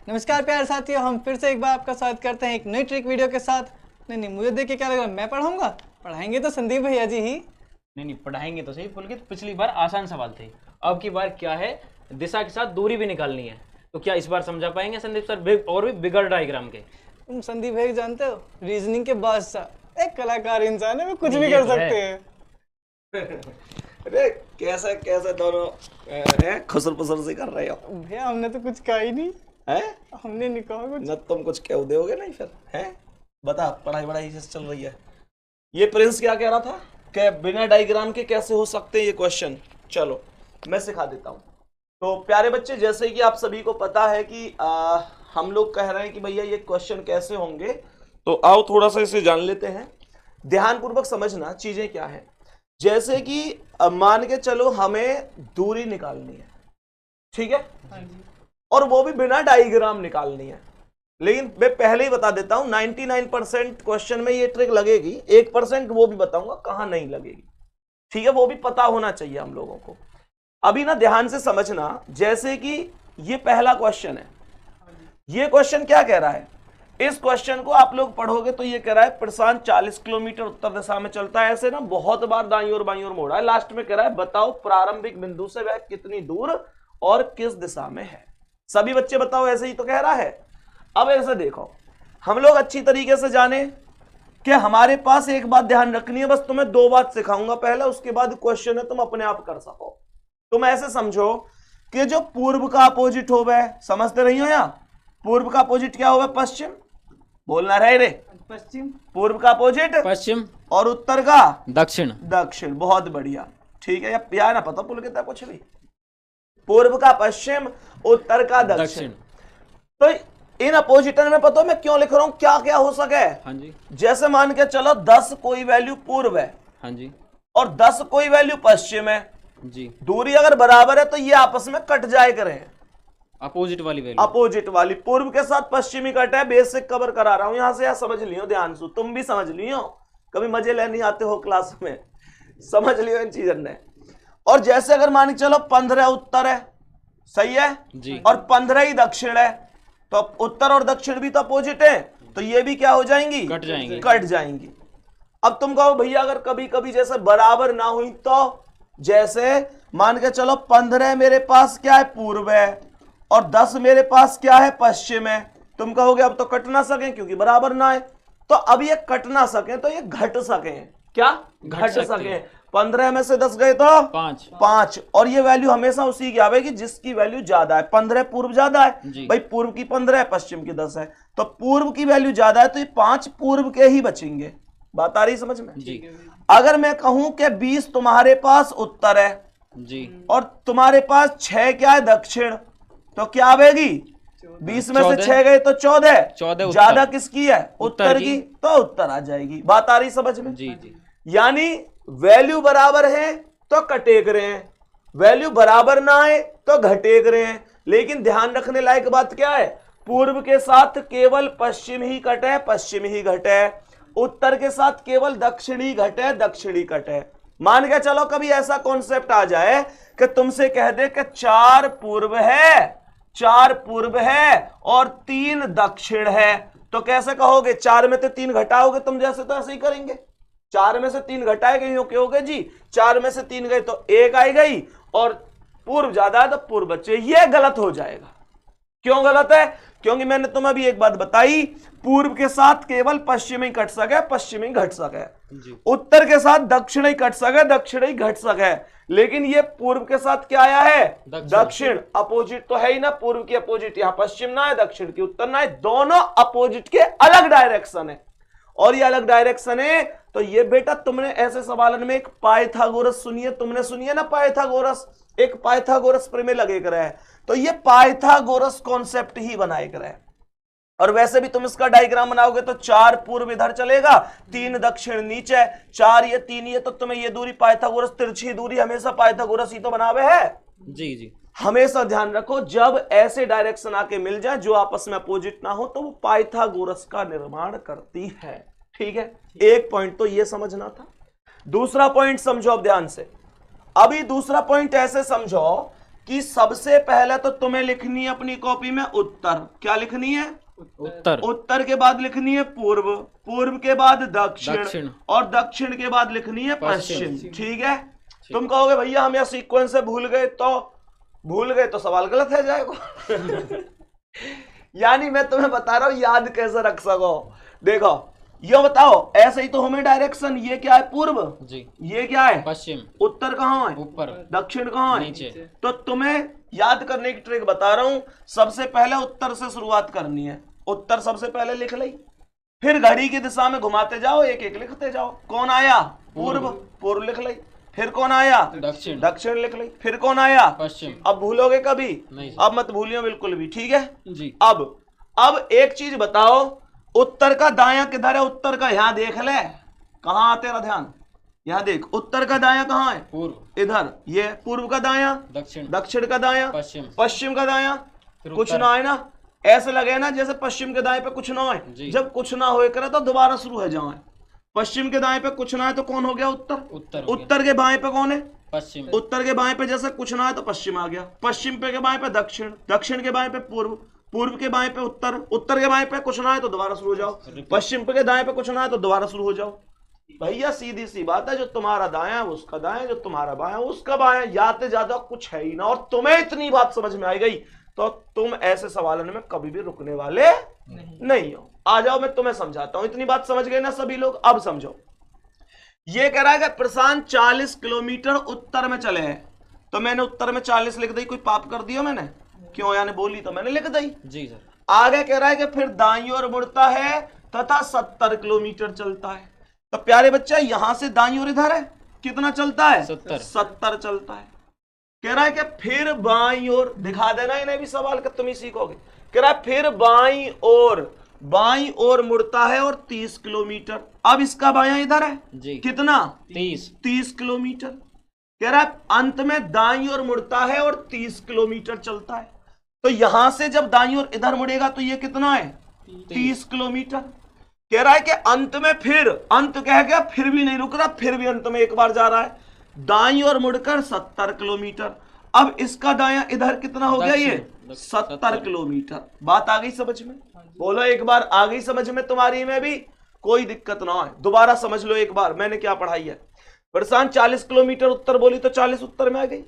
नमस्कार प्यारे साथियों, हम फिर से एक बार आपका स्वागत करते हैं एक नई ट्रिक वीडियो के साथ। नहीं, मुझे देख के क्या लग रहा है, मैं पढ़ाऊंगा? पढ़ाएंगे तो संदीप भैया जी ही। नहीं पढ़ाएंगे तो सही पुलकित। पिछली बार आसान सवाल थे, अब की बार क्या है, दिशा के साथ दूरी भी निकालनी है। तो क्या इस बार समझा पाएंगे संदीप सर, और भी बिगड़ डायग्राम के? तुम संदीप भैया जानते हो, रीजनिंग के बादशाह, एक कलाकार इंसान है, वो कुछ भी कर सकते हैं। अरे कैसे कैसे दोनों खुसर पुसर से कर रहे हो? भैया हमने तो कुछ कहा ही नहीं हैं? हमने नहीं कहा कुछ। न तुम कुछ कह दोगे नहीं फिर हैं? बता, पढ़ाई वढ़ाई से चल रही है। ये प्रिंस क्या कह रहा था कि बिना डायग्राम के कैसे हो सकते हैं ये क्वेश्चन। चलो मैं सिखा देता हूँ। तो प्यारे बच्चे, जैसे कि आप सभी को पता है कि हम लोग कह रहे हैं कि भैया ये क्वेश्चन कैसे होंगे, तो आओ थोड़ा सा इसे जान लेते हैं। ध्यानपूर्वक समझना चीजें क्या है। जैसे कि मान के चलो हमें दूरी निकालनी है, ठीक है, और वो भी बिना डायग्राम निकालनी है। लेकिन मैं पहले ही बता देता हूं 99% क्वेश्चन में ये ट्रिक लगेगी, 1% वो भी बताऊंगा कहां नहीं लगेगी, ठीक है। वो भी पता होना चाहिए हम लोगों को। अभी ना ध्यान से समझना, जैसे कि ये पहला क्वेश्चन है। ये क्वेश्चन क्या कह रहा है? इस क्वेश्चन को आप लोग पढ़ोगे तो ये कह रहा है प्रशांत 40 किलोमीटर उत्तर दिशा में चलता है। ऐसे ना बहुत बार दाईं और बाईं ओर मोड़ा है। लास्ट में कह रहा है बताओ प्रारंभिक बिंदु से वह कितनी दूर और किस दिशा में है। सभी बच्चे बताओ, ऐसे ही तो कह रहा है। अब ऐसे देखो, हम लोग अच्छी तरीके से जाने कि हमारे पास एक बात ध्यान रखनी है, बस तुम्हें दो बात सिखाऊंगा पहले, उसके बाद क्वेश्चन है तुम अपने आप कर सको। तुम ऐसे समझो कि जो पूर्व का अपोजिट हो वह, समझते रही हो, या पूर्व का अपोजिट क्या होगा? पश्चिम। बोलना रहे रे, पश्चिम। पूर्व का अपोजिट पश्चिम, और उत्तर का दक्षिण। दक्षिण, बहुत बढ़िया, ठीक है। या ना पता पुल कितना कुछ भी, पूर्व का पश्चिम, उत्तर का दक्षिण। तो इन अपोजिटर में पता मैं क्यों लिख रहा हूं, क्या क्या हो सके। हाँ जी। जैसे मान के चलो 10 कोई वैल्यू पूर्व है, हाँ जी, और 10 कोई वैल्यू पश्चिम है जी। दूरी अगर बराबर है तो ये आपस में कट जाए करें। अपोजिट वाली वैल्यू, अपोजिट वाली पूर्व के साथ पश्चिमी कट है। बेसिक कवर करा रहा हूं यहां से, या समझ लियो ध्यान से, तुम भी समझ लियो, कभी मजे लेने आते हो क्लास में, समझ लियो इन चीजों ने। और जैसे अगर मान के चलो 15 उत्तर है, सही है जी, और 15 ही दक्षिण है, तो उत्तर और दक्षिण भी तो अपोजिट है, तो ये भी क्या हो जाएंगी? कट जाएंगी। कट जाएंगी। अब तुम कहो भैया अगर कभी कभी जैसे बराबर ना हुई तो, जैसे मान के चलो 15 मेरे पास क्या है? पूर्व है, और 10 मेरे पास क्या है? पश्चिम है। तुम कहोगे अब तो कट ना सके क्योंकि बराबर ना है। तो अब ये कट ना सके तो ये घट सके। क्या घट सके? 15 में से 10 गए तो 5, और ये वैल्यू हमेशा उसी की आवेगी जिसकी वैल्यू ज्यादा है। 15 पूर्व ज्यादा है भाई, पूर्व की 15 है, पश्चिम की 10 है, तो पूर्व की वैल्यू ज्यादा है, तो ये 5 पूर्व के ही बचेंगे। बात आ रही समझ में जी। अगर मैं कहूं कि 20 तुम्हारे पास उत्तर है जी, और तुम्हारे पास 6 क्या है? दक्षिण, तो क्या आवेगी? 20 में से 6 गए तो 14 ज्यादा किसकी है? उत्तर की, तो उत्तर आ जाएगी। बात आ रही समझ में? जी जी। यानी वैल्यू बराबर है तो कटेक रहे हैं, वैल्यू बराबर ना है तो घटेक रहे हैं। लेकिन ध्यान रखने लायक बात क्या है? पूर्व के साथ केवल पश्चिम ही कटे, पश्चिम ही घटे, उत्तर के साथ केवल दक्षिण ही घटे, दक्षिण ही कटे। मान के चलो कभी ऐसा कॉन्सेप्ट आ जाए कि तुमसे कह दे कि 4 पूर्व है और 3 दक्षिण है, तो कैसे कहोगे? 4 में से 3 घटाओगे तुम, जैसे तो ऐसे ही करेंगे। 4 में से 3 घटाएंगे, यूं कहोगे जी 4 में से 3 गए तो 1 आई गई, और पूर्व ज्यादा है तो पूर्व बचे। ये गलत हो जाएगा। क्यों गलत है? क्योंकि मैंने तुम्हें अभी एक बात बताई, पूर्व के साथ केवल पश्चिम ही कट सके, पश्चिम ही घट सके, उत्तर के साथ दक्षिण ही कट सके, दक्षिण ही घट सके। लेकिन ये पूर्व के साथ क्या आया है? दक्षिण। अपोजिट तो है ही ना, पूर्व की अपोजिट यहां पश्चिम ना है, दक्षिण की उत्तर ना है, दोनों अपोजिट के अलग डायरेक्शन है। और ये अलग डायरेक्शन है तो ये बेटा, तुमने ऐसे सवालन में एक पाइथागोरस सुनिए, तुमने सुनिए ना पाइथागोरस, एक पाइथागोरस प्रमेय लगे कर है, तो ये पाइथागोरस कॉन्सेप्ट ही बनाए कर है। और वैसे भी तुम इसका डायग्राम बनाओगे तो 4 पूर्व इधर चलेगा, 3 दक्षिण नीचे, 4 ये 3 ये, तो तुम्हें ये दूरी पाइथागोरस, तिरछी दूरी हमेशा पाइथागोरस ही तो बनावे है। जी जी। हमेशा ध्यान रखो, जब ऐसे डायरेक्शन आके मिल जाए जो आपस में अपोजिट ना हो, तो वो पाइथागोरस का निर्माण करती है। ठीक है, एक पॉइंट तो ये समझना था। दूसरा पॉइंट समझो अब ध्यान से। अभी दूसरा पॉइंट ऐसे समझो कि सबसे पहले तो तुम्हें लिखनी है अपनी कॉपी में उत्तर। क्या लिखनी है? उत्तर। उत्तर के बाद लिखनी है पूर्व, पूर्व के बाद दक्षिण, दक्षिण। और दक्षिण के बाद लिखनी है पश्चिम। पश्चिम। ठीक है। तुम कहोगे भैया हम यह सीक्वेंस से भूल गए, तो सवाल गलत है जाएगा। यानी मैं तुम्हें बता रहा हूं याद कैसे रख सको। देखो ये बताओ, ऐसे ही तो हमें डायरेक्शन, ये क्या है? पूर्व जी। ये क्या है? पश्चिम। उत्तर कहाँ है? ऊपर। दक्षिण कहाँ है? नीचे। तो तुम्हें याद करने की ट्रिक बता रहा हूं। सबसे पहले उत्तर से शुरुआत करनी है। उत्तर सबसे पहले लिख ली, फिर घड़ी की दिशा में घुमाते जाओ, एक एक लिखते जाओ। कौन आया? पूर्व, पूर्व लिख ली। फिर कौन आया? दक्षिण। दक्षिण लिख ली। फिर कौन आया? पश्चिम। अब भूलोगे कभी? नहीं। अब मत भूलियो बिल्कुल भी। ठीक है जी। अब एक चीज बताओ, उत्तर का दायां किधर है? उत्तर का यहां देख ले, कहां तेरा ध्यान, यहां देख। उत्तर का दायां कहां है? पूर्व। इधर। ये पूर्व का दायां, दक्षिण। दक्षिण का दायां, पश्चिम। पश्चिम का दायां। फिर कुछ उत्तर। ना है ना, ऐसे लगे ना जैसे पश्चिम के दाएं पे कुछ ना जी। है। जब कुछ ना हो करे तो दोबारा शुरू है जाए। पश्चिम के दाएं पे कुछ ना है तो कौन हो गया? उत्तर। उत्तर हो गया। उत्तर के बाएं पे कौन है? पश्चिम। उत्तर के बाएं पे जैसे कुछ ना है तो पश्चिम आ गया। पश्चिम पे के बाएं पे दक्षिण, दक्षिण के बाएं पे पूर्व, पूर्व के बाएं पे उत्तर, उत्तर के बाएं पे कुछ ना है तो दोबारा शुरू हो जाओ। पश्चिम पे के दाएं पे कुछ ना है तो दोबारा शुरू हो जाओ। भैया सीधी सी बात है, जो तुम्हारा दायां है उसका दायां, जो तुम्हारा बायां है उसका बायां। याते ज्यादा कुछ है ही ना। और तुम्हें इतनी बात समझ में आ गई तो तुम ऐसे सवालों में कभी भी रुकने वाले नहीं हो। आ जाओ मैं तुम्हें समझाता हूं। इतनी बात समझ गए ना सभी लोग? अब समझो। ये कह रहा है कि प्रशांत 40 किलोमीटर उत्तर में चले हैं, तो मैंने उत्तर में 40 लिख दी। कोई पाप कर दिया मैंने? क्यों? यानी बोली तो मैंने लिख दी। जी सर। आगे कह रहा है कि फिर दाईं ओर मुड़ता है तथा 70 किलोमीटर चलता है। तो प्यारे बच्चा यहां से दाईं ओर इधर है, कितना चलता है? 70 चलता है। कह रहा है कि फिर बाईं ओर, दिखा देना इन्हें भी सवाल का, तुम ही सीखोगे। कह रहा है फिर बाईं ओर मुड़ता है और 30 किलोमीटर। अब इसका बायां इधर है जी। कितना? 30 किलोमीटर। कह रहा है अंत में दाईं ओर मुड़ता है और 30 किलोमीटर चलता है। तो यहां से जब दाईं ओर इधर मुड़ेगा तो ये कितना है? 30 किलोमीटर। कह रहा है कि अंत में, फिर अंत कह गया, फिर भी नहीं रुक रहा, फिर भी अंत में एक बार जा रहा है, दाईं ओर मुड़कर 70 किलोमीटर। अब इसका दायां इधर कितना हो गया? ये 70 किलोमीटर। बात आ गई समझ में? बोलो एक बार, आ गई समझ में तुम्हारी में भी? कोई दिक्कत ना है, दोबारा समझ लो एक बार मैंने क्या पढ़ाई है। प्रशांत 40 किलोमीटर उत्तर बोली तो 40 उत्तर में आ गई।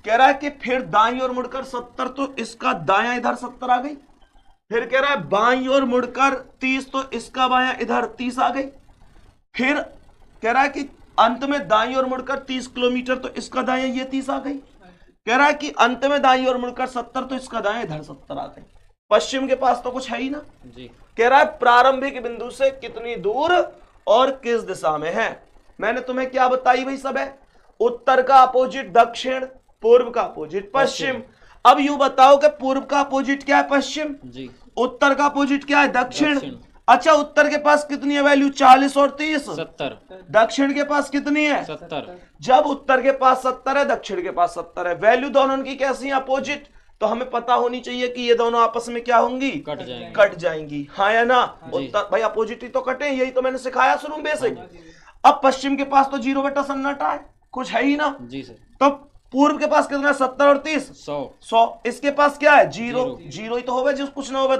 कह रहा है कि फिर दाईं ओर मुड़कर 70, तो इसका दायां इधर 70 आ गई। फिर कह रहा है बाईं ओर मुड़कर 30, तो इसका बायां इधर 30 आ गई। फिर कह रहा है कि अंत में दाईं ओर मुड़कर 30 किलोमीटर, तो इसका दायां ये 30 आ गई। कह रहा है कि अंत में दाईं ओर मुड़कर 70, तो इसका दायां इधर 70 आ गई। पश्चिम के पास तो कुछ है ही ना जी। कह रहा है प्रारंभिक बिंदु से कितनी दूर और किस दिशा में है। मैंने तुम्हें क्या बताई भाई? सब है। उत्तर का अपोजिट दक्षिण, पूर्व का अपोजिट पश्चिम। अब यूं बताओ कि पूर्व का अपोजिट क्या है? पश्चिम जी। उत्तर का अपोजिट क्या है? दक्षिण। अच्छा, उत्तर के पास कितनी है वैल्यू? 40 और 30 70। दक्षिण के पास कितनी है? 70। जब उत्तर के पास 70 है, दक्षिण के पास 70 है, वैल्यू दोनों की कैसी है? अपोजिट। तो हमें पता होनी चाहिए कि ये दोनों आपस में क्या होंगी? कट जाएंगी। हाँ या ना? उत्तर भाई अपोजिट ही तो कटे, यही तो मैंने सिखाया शुरू में बेसिक। अब पश्चिम के पास तो 0 बटा सन्नाटा है, कुछ है ही ना जी सर। तो पूर्व के पास कितना है? 70 और 30 100। इसके पास क्या है? 0 ही तो होगा, जिस कुछ ना होगा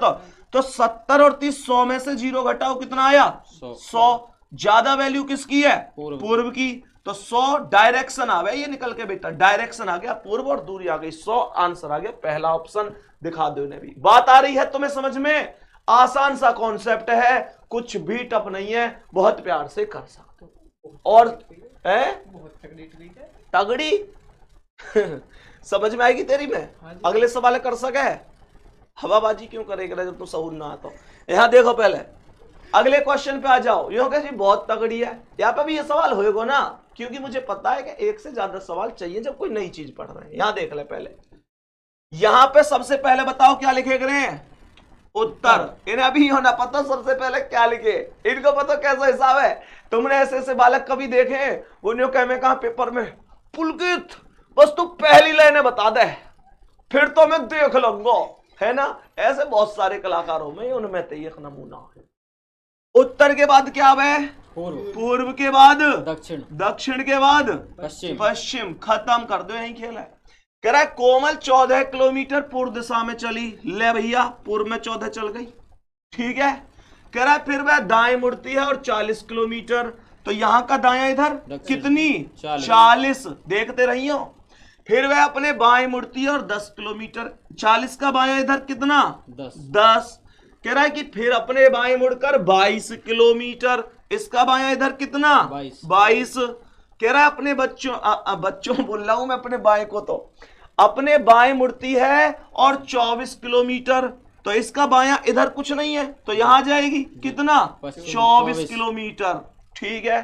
तो 70 और 30 100 में से 0 घटाओ, कितना आया? 100। ज्यादा वैल्यू किसकी है? पूर्व की। तो 100 डायरेक्शन आ गया, ये निकल के बेटा डायरेक्शन आ गया पूर्व और दूरी आ गई 100। आंसर आ गया पहला ऑप्शन। दिखा दो इन्हें भी। बात आ रही है तुम्हें समझ में? आसान सा कॉन्सेप्ट है, कुछ भी टफ नहीं है, बहुत प्यार से कर सकते हो। और तगड़ी समझ में आएगी तेरी में? अगले सवाल कर सके? हवाबाजी क्यों करेगा जब तुम सहूर ना आता? यहां देखो, पहले अगले क्वेश्चन पे आ जाओ। यो जी बहुत तगड़ी है, यहाँ पे भी ये सवाल होएगा ना, क्योंकि मुझे पता है कि एक से ज्यादा सवाल चाहिए जब कोई नई चीज पढ़ रहे हैं। यहां देख ले पहले, यहां पे सबसे पहले बताओ क्या लिखे गए हैं? उत्तर। इन्हें अभी होना पता सबसे पहले क्या लिखे, इनको पता कैसा हिसाब है। तुमने ऐसे ऐसे बालक कभी देखे? वो न्यू कह में कहा पेपर में, पुलकित बस तू पहली लाइनें बता दे फिर तो मैं देख लूंगा, है ना? ऐसे बहुत सारे कलाकारों में, उनमें तो एक नमूना है। उत्तर के बाद क्या है? पूर्व के बाद दक्षिण के बाद पश्चिम। खत्म कर दो, यही खेल है। कह रहा है कोमल 14 किलोमीटर पूर्व दिशा में चली। ले भैया, पूर्व में 14 चल गई, ठीक है। कह रहा है फिर वह दाएं मुड़ती है और 40 किलोमीटर, तो यहां का दाया इधर कितनी 40, देखते रहियो। फिर वह अपने बाएं मुड़ती है और 10 किलोमीटर, 40 का बाया इधर कितना 10। कह रहा है कि फिर अपने बाएं मुड़कर 22 किलोमीटर, इसका बाया इधर कितना 22। कह रहा है अपने बच्चों बोल रहा हूं मैं, अपने बाएं को, तो अपने बाएं मुड़ती है और 24 किलोमीटर, तो इसका बायां इधर कुछ नहीं है, तो यहां जाएगी कितना 24 किलोमीटर, ठीक है।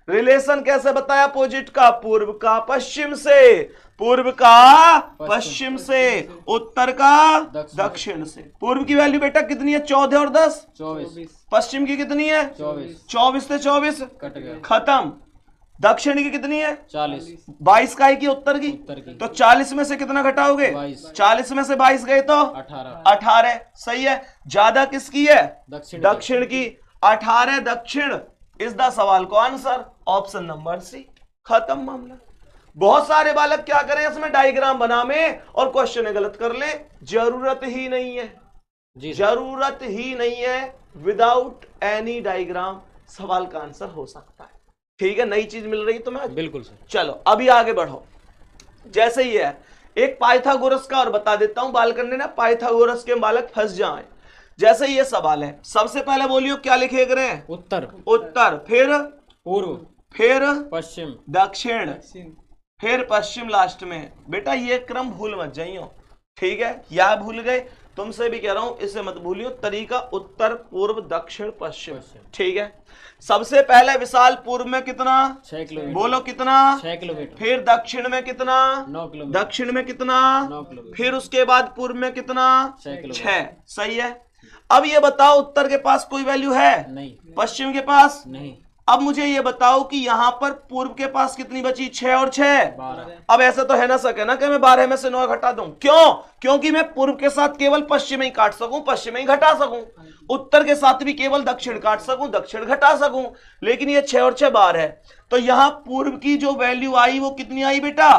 रिलेशन कैसे बताया अपोजिट का, पूर्व का पश्चिम से, पूर्व का पश्चिम से, उत्तर का दक्षिण से। पूर्व की वैल्यू बेटा कितनी है 14 और 10 24, पश्चिम की कितनी है 24 से 24 कट गया, खत्म। दक्षिण की कितनी है 40, 22 का है कि उत्तर की, तो 40 में से कितना घटाओगे 40 में से 22 गए तो 18, सही है। ज्यादा किसकी है दक्षिण की, 18 दक्षिण इस द सवाल को आंसर ऑप्शन नंबर सी, खत्म मामला। बहुत सारे बालक क्या करें इसमें डायग्राम बना में और क्वेश्चन गलत कर ले, जरूरत ही नहीं है, जरूरत ही नहीं है। विदाउट एनी डायग्राम सवाल का आंसर हो सकता है, ठीक है। नई चीज मिल रही है तुम्हें, बिल्कुल सर। चलो अभी आगे बढ़ो। जैसे ही है एक पाइथागोरस का और बता देता हूं, बाल करने ना पाइथागोरस के बालक फंस जाएं। जैसे ये सवाल है, सबसे पहले बोलियो क्या लिखे गए हैं, उत्तर, उत्तर, फिर पूर्व, फिर पश्चिम, दक्षिण, फिर पश्चिम लास्ट में। बेटा ये क्रम भूल मत जाइयो, ठीक है। यह भूल गए, तुमसे भी कह रहा हूं इसे मत भूलियो, तरीका उत्तर पूर्व दक्षिण पश्चिम, ठीक है। सबसे पहले विशाल पूर्व में कितना 6 किलोमीटर, बोलो कितना 6 किलोमीटर, फिर दक्षिण में कितना 9 किलोमीटर, दक्षिण में कितना 9 किलोमीटर, फिर उसके बाद पूर्व में कितना 6, सही है। अब ये बताओ उत्तर के पास कोई वैल्यू है नहीं, पश्चिम के पास नहीं। अब मुझे ये बताओ कि यहां पर पूर्व के पास कितनी बची 6 और 6 12। अब ऐसा तो है ना सके ना कि मैं 12 में से 9 घटा दूं, क्यों, क्योंकि मैं पूर्व के साथ केवल पश्चिम ही काट सकूं, पश्चिम ही घटा सकूं, उत्तर के साथ भी केवल दक्षिण काट सकूं, दक्षिण घटा सकूं, लेकिन ये 6 और 6 12 है। तो यहां पूर्व की जो वैल्यू आई वो कितनी आई बेटा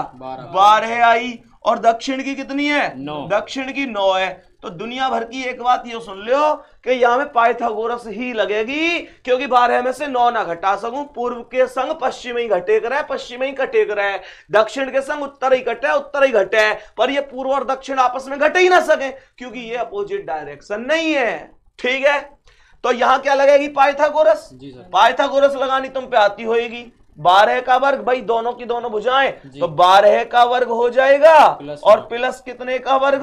12 आई, और दक्षिण की कितनी है 9, दक्षिण की 9 है। तो दुनिया भर की एक बात ये सुन लो कि यहां में पाइथागोरस ही लगेगी, क्योंकि 12 में से 9 ना घटा सकूं, पूर्व के संग पश्चिम ही घटे करे, पश्चिम ही घटे करे, दक्षिण के संग उत्तर ही घटे, उत्तर ही घटे, पर ये पूर्व और दक्षिण आपस में घटे ही ना सके, क्योंकि ये अपोजिट डायरेक्शन नहीं है, ठीक है। तो यहां क्या लगेगी पाइथागोरस, पाइथागोरस लगानी तुम पे आती होगी। 12 का वर्ग, भाई दोनों की दोनों भुजाएं, तो 12 का वर्ग हो जाएगा, और प्लस कितने का वर्ग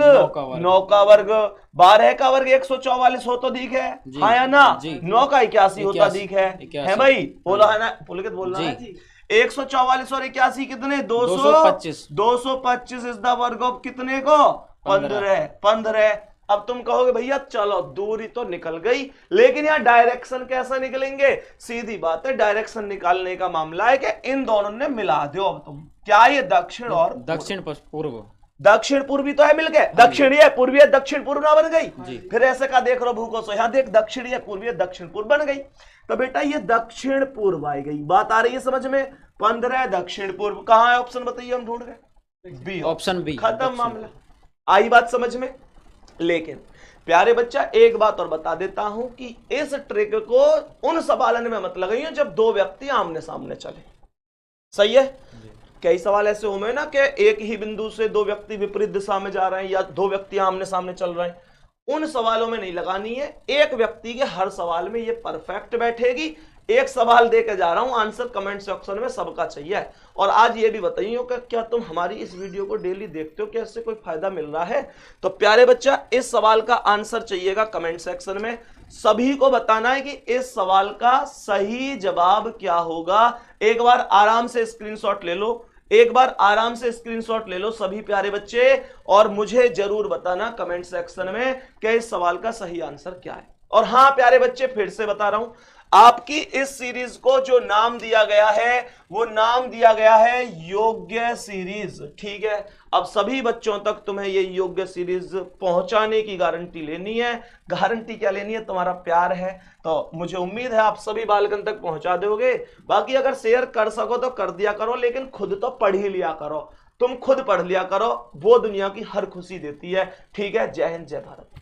9 का वर्ग। 12 का वर्ग 144 हो तो दिख है, हाँ या ना, 9 का 81 होता दिख है भाई, बोला है ना, पुलकित बोलना है। 144 और 81 कितने 225, 225 इज द वर्ग ऑफ कितने को 15। अब तुम कहोगे भैया चलो दूरी तो निकल गई, लेकिन यहाँ डायरेक्शन कैसा निकलेंगे, सीधी बात है, डायरेक्शन निकालने का मामला है कि इन दोनों ने मिला दो। अब तुम क्या ये दक्षिण और दक्षिण पूर्व, दक्षिण पूर्वी तो है मिल गए, दक्षिणी है पूर्वी है, दक्षिण पूर्व ना बन गई। फिर ऐसे का देख लो भूखो सो, यहाँ देख दक्षिणी है पूर्वी है, दक्षिण पूर्व बन गई। तो बेटा ये दक्षिण पूर्व आई गई, बात आ रही है समझ में। 15 दक्षिण पूर्व, कहाँ है ऑप्शन बताइए, हम ढूंढ गए बी, ऑप्शन बी, खत्म मामला। आई बात समझ में। लेकिन प्यारे बच्चा एक बात और बता देता हूं कि इस ट्रिक को उन सवालन में मत लगाइए जब दो व्यक्ति आमने सामने चले, सही है। कई सवाल ऐसे हुए ना कि एक ही बिंदु से दो व्यक्ति विपरीत दिशा में जा रहे हैं या दो व्यक्ति आमने सामने चल रहे हैं, उन सवालों में नहीं लगानी है। एक व्यक्ति के हर सवाल में ये परफेक्ट बैठेगी। एक सवाल देकर जा रहा हूं, आंसर कमेंट सेक्शन में सबका चाहिए। और आज ये भी बताइए कि क्या तुम हमारी इस वीडियो को डेली देखते हो, क्या इससे कोई फायदा मिल रहा है। तो प्यारे बच्चा इस सवाल का आंसर चाहिएगा कमेंट सेक्शन में, सभी को बताना है कि इस सवाल का सही जवाब क्या होगा। एक बार आराम से स्क्रीनशॉट ले लो, एक बार आराम से स्क्रीनशॉट ले लो सभी प्यारे बच्चे, और मुझे जरूर बताना कमेंट सेक्शन में कि इस सवाल का सही आंसर क्या है। और हां प्यारे बच्चे फिर से बता रहा हूं, आपकी इस सीरीज को जो नाम दिया गया है वो नाम दिया गया है योग्य सीरीज, ठीक है। अब सभी बच्चों तक तुम्हें ये योग्य सीरीज पहुंचाने की गारंटी लेनी है। गारंटी क्या लेनी है, तुम्हारा प्यार है, तो मुझे उम्मीद है आप सभी बालकन तक पहुंचा दोगे। बाकी अगर शेयर कर सको तो कर दिया करो, लेकिन खुद तो पढ़ ही लिया करो। तुम खुद पढ़ लिया करो, वो दुनिया की हर खुशी देती है। ठीक है, जय हिंद जय भारत।